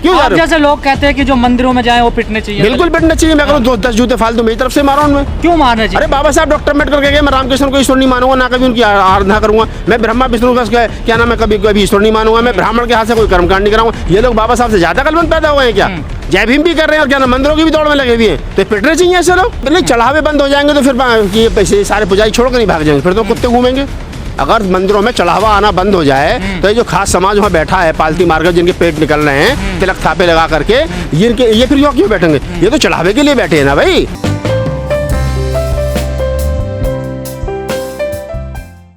क्यों जा रहे हो? जैसे लोग कहते हैं कि जो मंदिरों में जाए वो पिटने चाहिए। बिल्कुल पिटना चाहिए। मैं करूँ 10 जूते फालतू मेरी तरफ से मारा उनमें। क्यों मारना चाहिए? अरे बाबा साहब डॉक्टर अम्बेडकर कह गए मैं रामकृष्ण को ईश्वर नहीं मानूंगा, ना कभी उनकी आराधना करूंगा। मैं ब्रह्मा विष्णु का क्या नाम है कभी कभी ईश्वर नहीं मानूंगा। मैं ब्राह्मण के हाथ से कोई कर्मकांड नहीं कराऊंगा। ये लोग बाबा साहब से ज्यादा कलबंद पैदा हुए हैं क्या? जय भीम भी कर रहे हैं और क्या ना मंदिरों की भी दौड़ में लगे हुए हैं। तो पिटने चाहिए ऐसे लोग। नहीं चढ़ावे बंद हो जाएंगे तो फिर ये पैसे सारे पुजारी छोड़कर नहीं भाग जाएंगे, फिर तो कुत्ते घूमेंगे। अगर मंदिरों में चढ़ावा आना बंद हो जाए तो ये जो खास समाज वहाँ बैठा है पालती मारकर जिनके पेट निकल रहे हैं तिलक थापे लगा करके, ये फिर क्यों बैठेंगे? ये तो चढ़ावे के लिए बैठे हैं ना भाई।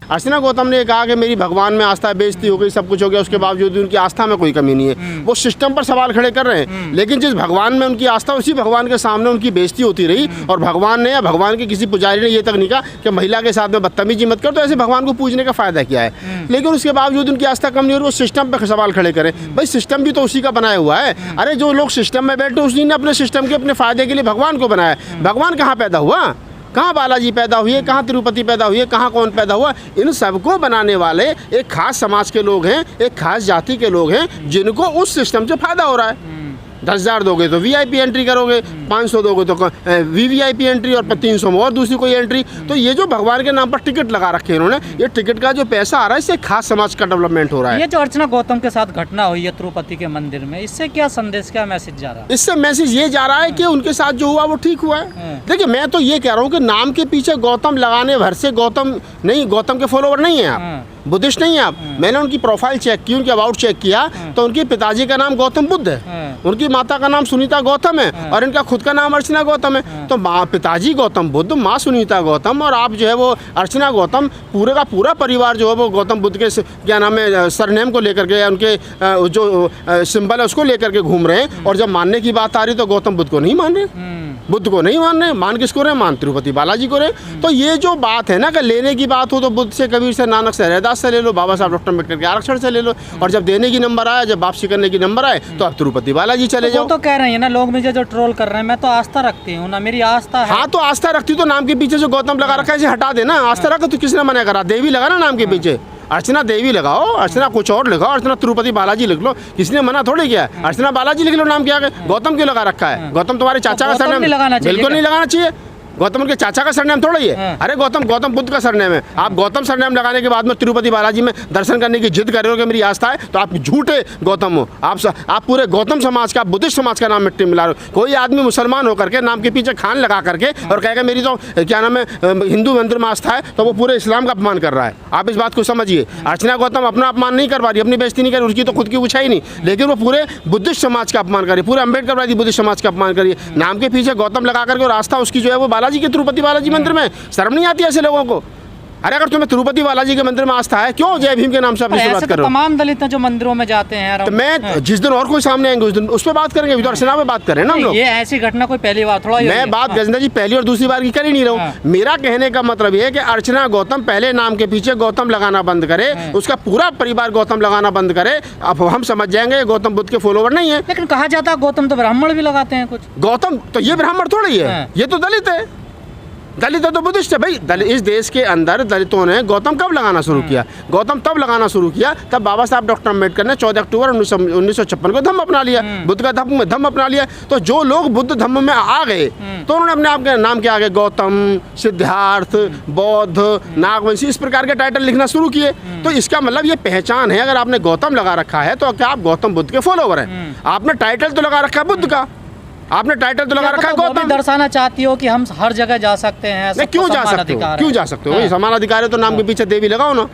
अर्चना गौतम ने कहा कि मेरी भगवान में आस्था बेइज्जती हो गई, सब कुछ हो गया, उसके बावजूद भी उनकी आस्था में कोई कमी नहीं है। वो सिस्टम पर सवाल खड़े कर रहे हैं, लेकिन जिस भगवान में उनकी आस्था उसी भगवान के सामने उनकी बेइज्जती होती रही। और भगवान ने या भगवान के किसी पुजारी ने ये तक नहीं कहा कि महिला के साथ में बदतमीजी मत कर, तो ऐसे भगवान को पूजने का फायदा क्या है? लेकिन उसके बावजूद उनकी आस्था कम नहीं हो रही, वो सिस्टम पर सवाल खड़े करें। भाई सिस्टम भी तो उसी का बनाया हुआ है। अरे जो लोग सिस्टम में बैठे उसी ने अपने सिस्टम के अपने फायदे के लिए भगवान को बनाया। भगवान कहाँ पैदा हुआ? कहाँ बालाजी पैदा हुए? कहाँ तिरुपति पैदा हुए? कहाँ कौन पैदा हुआ? इन सबको बनाने वाले एक खास समाज के लोग हैं, एक खास जाति के लोग हैं, जिनको उस सिस्टम से फायदा हो रहा है। 10,000 दोगे तो वीआईपी एंट्री करोगे, 500 दोगे तो वीवीआईपी एंट्री, और 300 में और दूसरी कोई एंट्री। तो ये जो भगवान के नाम पर टिकट लगा रखे हैं इन्होंने, ये टिकट का जो पैसा आ रहा है इससे खास समाज का डेवलपमेंट हो रहा है। ये जो अर्चना गौतम के साथ घटना हुई है तिरुपति के मंदिर में, इससे क्या संदेश, क्या मैसेज जा रहा है? इससे मैसेज ये जा रहा है कि उनके साथ जो हुआ वो ठीक हुआ है। देखिए मैं तो ये कह रहा हूँ कि नाम के पीछे गौतम लगाने भर से गौतम के फॉलोवर नहीं है आप, बुद्धिस्ट नहीं है आप। मैंने उनकी प्रोफाइल चेक की, उनकी अबाउट चेक किया, तो उनके पिताजी का नाम गौतम बुद्ध है, उनकी माता का नाम सुनीता गौतम है, और इनका खुद का नाम अर्चना गौतम है। तो पिताजी गौतम बुद्ध, माँ सुनीता गौतम, और आप जो है वो अर्चना गौतम, पूरे का पूरा परिवार जो है वो गौतम बुद्ध के क्या नाम है सरनेम को लेकर के, उनके जो सिंबल है उसको लेकर के घूम रहे हैं। और जब मानने की बात आ रही तो गौतम बुद्ध को नहीं मान रहे, बुद्ध को नहीं मान रहे। मान किसको रहे? मान तिरुपति बालाजी को रहे। तो ये जो बात है ना कि लेने की बात हो तो बुद्ध से, कबीर से, नानक से, रैदास से ले लो, बाबा साहब डॉक्टर अम्बेडकर के आरक्षण से ले लो, और जब देने की नंबर आया, जब वापसी करने की नंबर आए तो आप तिरुपति बालाजी चले जाओ। तो कह रहे हैं ना लोग मुझे जो ट्रोल कर रहे हैं, मैं तो आस्था रखती हूँ ना, मेरी आस्था है। हाँ तो आस्था रखती तो नाम के पीछे जो गौतम लगा रखा है इसे हटा देना। आस्था रखो तो किसने मना करा? देवी लगा ना नाम के पीछे, अर्चना देवी लगाओ, अर्चना कुछ और लिखाओ, अर्चना तिरुपति बालाजी लिख लो, किसने मना थोड़ी किया? अर्चना बालाजी लिख लो, नाम क्या है? गौतम क्यों लगा रखा है? गौतम तुम्हारे चाचा का सरनेम बिल्कुल नहीं लगाना चाहिए। गौतम उनके चाचा का सरनेम थोड़ा ही है। अरे गौतम बुद्ध का सरनेम है। आप गौतम सरनेम लगाने के बाद में तिरुपति बालाजी में दर्शन करने की जिद कर रहे हो कि मेरी आस्था है, तो आप झूठे गौतम हो। आप पूरे गौतम समाज का, बुद्धिस्ट समाज का नाम मिट्टी मिला रहे हो। कोई आदमी मुसलमान होकर के नाम के पीछे खान लगा करके और कहेगा मेरी तो क्या नाम है हिंदू मंदिर में आस्था है, तो वो पूरे इस्लाम का अपमान कर रहा है। आप इस बात को समझिए। अर्चना गौतम अपना अपमान नहीं कर पा रही, अपनी बेइज्जती नहीं कर रही, उसकी तो खुद की ऊंचाई नहीं, लेकिन वो पूरे बुद्धिस्ट समाज का अपमान कर रही, पूरे अम्बेडकरवादी बुद्धिस्ट समाज का अपमान कर रही है। नाम के पीछे गौतम लगा करके और आस्था उसकी जो है वो बालाजी के, तिरुपति बालाजी मंदिर में। शर्म नहीं आती ऐसे लोगों को? अरे अगर तुम्हें तिरुपति बालाजी के मंदिर में आस्था है, क्यों जय भीम के नाम से अपनी शुरुआत कर रहे हो? तमाम दलित जो मंदिरों में जाते हैं, तो मैं जिस दिन और कोई सामने आएंगे उस दिन उस पर बात करेंगे, अर्चना पे बात करें ना हम लोग। ये ऐसी घटना कोई पहली बार थोड़ा, मैं बात गजेंद्र जी पहली और दूसरी बार की कर ही नहीं रहा हूँ। मेरा कहने का मतलब ये है कि अर्चना गौतम पहले नाम के पीछे गौतम लगाना बंद करे, उसका पूरा परिवार गौतम लगाना बंद करे। अब हम समझ जाएंगे गौतम बुद्ध के फॉलोवर नहीं है। लेकिन कहा जाता है गौतम तो ब्राह्मण भी लगाते हैं कुछ। गौतम तो ये ब्राह्मण थोड़ा ही है, ये तो दलित है। दलित है तो बुद्धिस्ट है भाई। इस देश के अंदर दलितों ने गौतम कब लगाना शुरू किया? गौतम तब लगाना शुरू किया तब बाबा साहब डॉक्टर अम्बेडकर ने 14 अक्टूबर 1956 को धम्म अपना लिया, बुद्ध का धम्म अपना लिया। तो जो लोग बुद्ध धम्म में आ गए तो उन्होंने अपने आप के नाम के आगे गौतम, सिद्धार्थ, बौद्ध, नागवंशी इस प्रकार के टाइटल लिखना शुरू किए। तो इसका मतलब ये पहचान है। अगर आपने गौतम लगा रखा है तो क्या आप गौतम बुद्ध के फॉलोवर हैं? आपने टाइटल तो लगा रखा है बुद्ध का, आपने टाइटल तो लगा रखा है गौतम। दर्शाना चाहती हो कि हम हर जगह जा सकते हैं? नहीं, क्यों जा सकते हो? क्यों जा सकते हो? समान अधिकार है तो नाम के पीछे देवी लगाओ ना,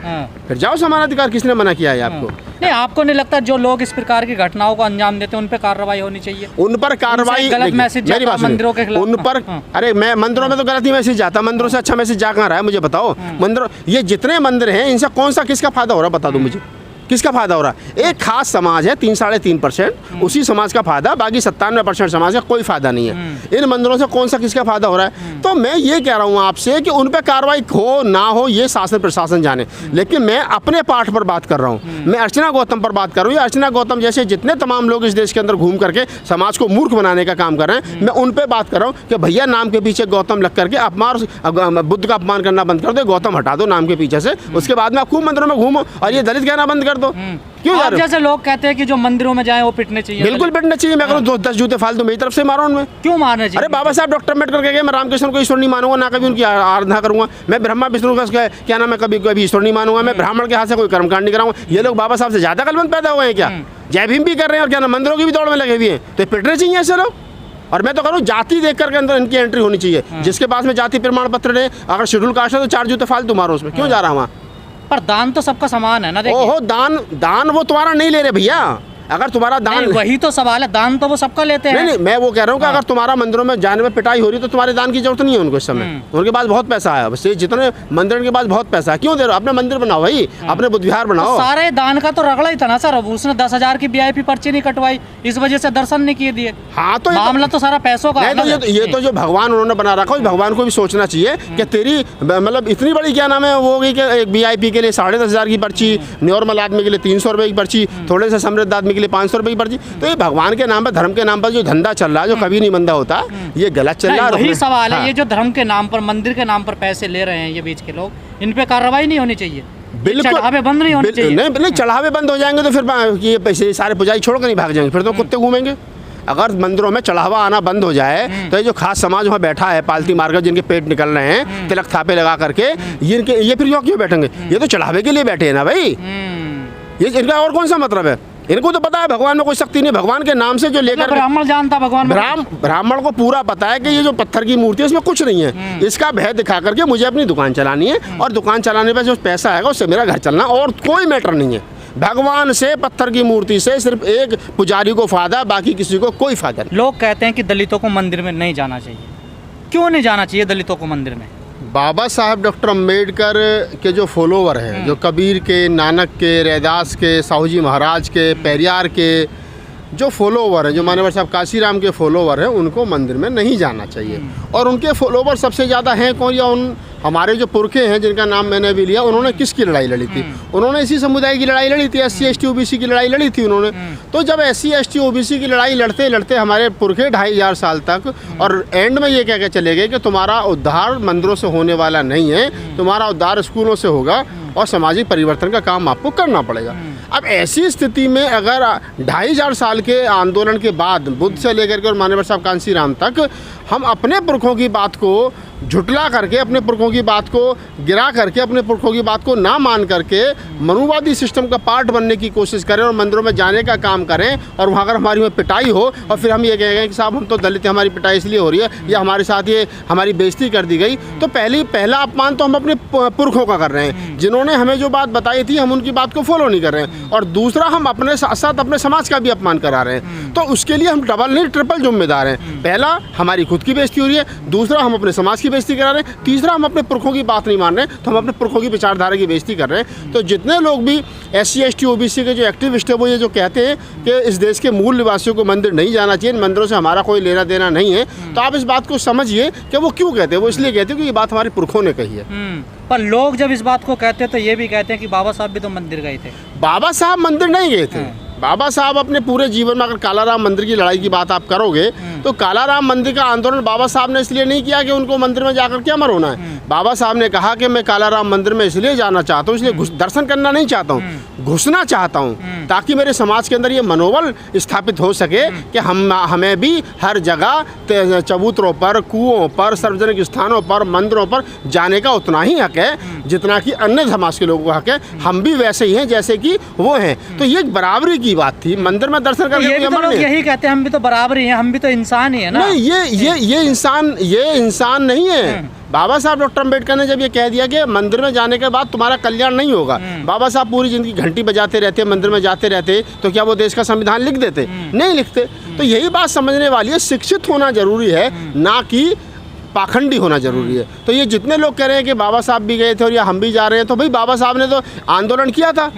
फिर जाओ समान अधिकार। किसने मना किया है आपको? नहीं, आपको नहीं लगता जो लोग इस प्रकार की घटनाओं को अंजाम देते हैं उन पर कार्रवाई होनी चाहिए? उन पर कार्रवाई, गलत मैसेज मंदिरों के खिलाफ उन पर। अरे मैं मंदिरों में तो गलत ही मैसेज जाता, मंदिरों से अच्छा मैसेज जा कहाँ रहा है मुझे बताओ। मंदिर, ये जितने मंदिर हैं इनसे कौन सा किसका फायदा हो रहा है बता दो मुझे। किसका फायदा हो रहा है? एक खास समाज है 3-3.5%, उसी समाज का फायदा, बाकी 97% समाज का कोई फायदा नहीं है। इन मंदिरों से कौन सा किसका फायदा हो रहा है? तो मैं ये कह रहा हूँ आपसे कि उन पर कार्रवाई हो ना हो ये शासन प्रशासन जाने, लेकिन मैं अपने पार्ट पर बात कर रहा हूँ। मैं अर्चना गौतम पर बात कर रहा हूँ। अर्चना गौतम जैसे जितने तमाम लोग इस देश के अंदर घूम करके समाज को मूर्ख बनाने का काम कर रहे हैं, मैं उन पर बात कर रहा हूँ कि भैया नाम के पीछे गौतम लग करके बुद्ध का अपमान करना बंद कर दो, गौतम हटा दो नाम के पीछे से। उसके बाद में आप खूब मंदिरों में घूमो और ये दलित कहना बंद कर दो। दो। क्यों जा आप रहे हो? जैसे लोग कहते हैं कि जो मंदिरों में जाए वो पिटने चाहिए। बिल्कुल पिटना चाहिए। मैं करूँ 10 जूते फालतू मेरी तरफ से मारो उनमें। क्यों मारने चाहिए? अरे बाबा साहब डॉक्टर अम्बेडकर कह गए मैं रामकृष्ण को ईश्वर नहीं मानूंगा, ना कभी उनकी आराधना करूंगा। मैं ब्रह्मा विष्णु का क्या नाम है, कभी कभी ईश्वर नहीं मानूंगा। मैं ब्राह्मण के हाथ से कोई कर्मकांड नहीं कराऊंगा। ये लोग बाबा साहब से ज्यादा कलबंद पैदा हुए हैं क्या? जय भीम भी कर रहे हैं और क्या नाम मंदिरों की भी दौड़ में लगे हुए हैं। तो पिटने चाहिए ऐसे लोग। और मैं तो करूँ जाति देख करके अंदर इनकी एंट्री होनी चाहिए। जिसके पास में जाति प्रमाण पत्र है, अगर शेड्यूल कास्ट है तो 4 जूते फालतू मारो उसमें। क्यों जा रहा वहाँ? पर दान तो सबका समान है ना। देखिए ओहो, दान वो तुम्हारा नहीं ले रहे भैया। अगर तुम्हारा दान, वही तो सवाल है, दान तो वो सबका लेते हैं। नहीं मैं वो कह रहा हूँ कि अगर तुम्हारा मंदिरों में जाने में पिटाई हो रही है तो तुम्हारे दान की जरूरत नहीं है उनको इस समय। उनके पास बहुत पैसा है, बस जितने मंदिर के पास बहुत पैसा है। क्यों दे रहे हो? अपने मंदिर बनाओ भाई, अपने बुद्ध विहार बनाओ। सारे दान का तो रगड़ा ही था ना सर। उसने 10,000 की VIP पर्ची नहीं कटवाई, इस वजह से दर्शन नहीं किए दिए। हाँ तो मामला तो सारा पैसों का है ना। ये तो जो भगवान उन्होंने बना रखा है, भगवान को भी सोचना चाहिए कि तेरी मतलब इतनी बड़ी क्या नाम है वो होगी कि एक VIP के लिए 10,500 की पर्ची, नॉर्मल आदमी के लिए 300 रुपये की पर्ची, थोड़े से समृद्ध आदमी के लिए 500 रुपये की पर्ची। तो ये भगवान के नाम पर, धर्म के नाम पर जो धंधा चल रहा है, जो कभी नहीं बंदा होता, ये गलत चल रहा है। वही सवाल है। हाँ। ये जो धर्म के नाम पर, मंदिर के नाम पर पैसे ले रहे हैं ये बीच के लोग, इन पे कार्रवाई नहीं होनी चाहिए। बिल्कुल चढ़ावे बंद नहीं होने चाहिए। नहीं चढ़ावे बंद हो जाएंगे तो फिर ये पैसे सारे पुजारी छोड़ कर नहीं भाग जाएंगे, फिर तो कुत्ते घूमेंगे। अगर मंदिरों में चढ़ावा आना बंद हो जाए तो ये जो खास समाज वहाँ बैठा है पालती मारकर, जिनके पेट निकल रहे हैं तिलक थापे लगा करके, ये फिर क्यों बैठेंगे? ये तो चढ़ावे के लिए बैठे हैं ना भाई। ये इनका और कौन सा मतलब है? इनको तो पता है भगवान में कोई शक्ति नहीं। भगवान के नाम से जो लेकर ब्राह्मण जानता भगवान में। ब्राह्मण को पूरा पता है कि ये जो पत्थर की मूर्ति है इसमें कुछ नहीं है। इसका भय दिखा करके मुझे अपनी दुकान चलानी है, और दुकान चलाने पर जो पैसा आएगा उससे मेरा घर चलना, और कोई मैटर नहीं है। भगवान से, पत्थर की मूर्ति से सिर्फ एक पुजारी को फायदा, बाकी किसी को कोई फायदा नहीं। लोग कहते हैं कि दलितों को मंदिर में नहीं जाना चाहिए। क्यों नहीं जाना चाहिए दलितों को मंदिर में? बाबा साहब डॉक्टर अम्बेडकर के जो फॉलोवर हैं, जो कबीर के, नानक के, रैदास के, साहू जी महाराज के, पेरियार के जो फॉलोवर हैं, जो मान्यवर साहब काशीराम के फॉलोवर हैं, उनको मंदिर में नहीं जाना चाहिए। और उनके फॉलोवर सबसे ज़्यादा हैं कौन? या उन हमारे जो पुरखे हैं जिनका नाम मैंने अभी लिया, उन्होंने किसकी लड़ाई लड़ी थी? उन्होंने इसी समुदाय की लड़ाई लड़ी थी, SC ST OBC की लड़ाई लड़ी थी उन्होंने। तो जब SC ST OBC की लड़ाई लड़ते लड़ते हमारे पुरखे 2500 साल तक, और एंड में ये कह के चले गए कि तुम्हारा उद्धार मंदिरों से होने वाला नहीं है, तुम्हारा उद्धार स्कूलों से होगा और सामाजिक परिवर्तन का काम आपको करना पड़ेगा। अब ऐसी स्थिति में अगर 2500 साल के आंदोलन के बाद, बुद्ध से लेकर के और मान्यवर साहब कांशीराम तक, हम अपने पुरखों की बात को झुटला करके, अपने पुरखों की बात को गिरा करके, अपने पुरखों की बात को ना मान करके मनुवादी सिस्टम का पार्ट बनने की कोशिश करें और मंदिरों में जाने का काम करें, और वहाँ अगर हमारी में पिटाई हो और फिर हम ये कहेंगे कि साहब हम तो दलित हैं, हमारी पिटाई इसलिए हो रही है, या हमारे साथ ये हमारी बेइज्जती कर दी गई, तो पहला अपमान तो हम अपने पुरखों का कर रहे हैं। जिन्होंने हमें जो बात बताई थी हम उनकी बात को फॉलो नहीं कर रहे हैं, और दूसरा हम अपने साथ साथ अपने समाज का भी अपमान करा रहे हैं। तो उसके लिए हम डबल नहीं ट्रिपल जिम्मेदार हैं। पहला हमारी खुद की बेइज्जती हो रही है, दूसरा हम अपने समाज की बेइज्जती करा रहे हैं, तीसरा हम अपने पुरखों की बात नहीं मान रहे, तो हम अपने पुरखों की विचारधारा की बेइज्जती कर रहे हैं। तो जितने लोग भी SC ST OBC के जो एक्टिविस्ट है, वो ये जो कहते हैं कि इस देश के मूल निवासियों को मंदिर नहीं जाना चाहिए, मंदिरों से हमारा कोई लेना देना नहीं है, तो आप इस बात को समझिए कि वो क्यों कहते हैं। वो इसलिए कहते हैं कि ये बात हमारे पुरखों ने कही है। पर लोग जब इस बात को कहते हैं तो ये भी कहते हैं कि बाबा साहब भी तो मंदिर गए थे। बाबा साहब मंदिर नहीं गए थे। बाबा साहब अपने पूरे जीवन में, अगर कालाराम मंदिर की लड़ाई की बात आप करोगे तो कालाराम मंदिर का आंदोलन बाबा साहब ने इसलिए नहीं किया कि उनको मंदिर में जाकर क्या मरोना है। बाबा साहब ने कहा कि मैं कालाराम मंदिर में इसलिए जाना चाहता हूँ, इसलिए दर्शन करना नहीं चाहता हूँ, घुसना चाहता हूँ, ताकि मेरे समाज के अंदर ये मनोबल स्थापित हो सके कि हमें भी हर जगह चबूतरों पर, कुओं पर, सार्वजनिक स्थानों पर, मंदिरों पर जाने का उतना ही हक है जितना कि अन्य समाज के लोगों का हक है। हम भी वैसे ही हैं जैसे कि वो हैं। तो ये एक बराबरी की बात थी। मंदिर में दर्शन करके ये भी तो लोग यही कहते हैं हम भी तो बराबर ही हैं, हम भी तो इंसान ही है ना। नहीं, ये इंसान नहीं है। बाबा साहब डॉक्टर अम्बेडकर ने जब ये कह दिया कि मंदिर में जाने के बाद तुम्हारा कल्याण नहीं होगा, बाबा साहब पूरी जिंदगी घंटी बजाते रहते, मंदिर में जाते रहते, तो क्या वो देश का संविधान लिख देते? नहीं लिखते। तो यही बात समझने वाली है, शिक्षित होना जरूरी है, ना कि पाखंडी होना जरूरी है। तो ये जितने लोग कह रहे हैं कि बाबा साहब भी गए थे और या हम भी जा रहे हैं, तो भाई बाबा साहब ने तो आंदोलन किया था।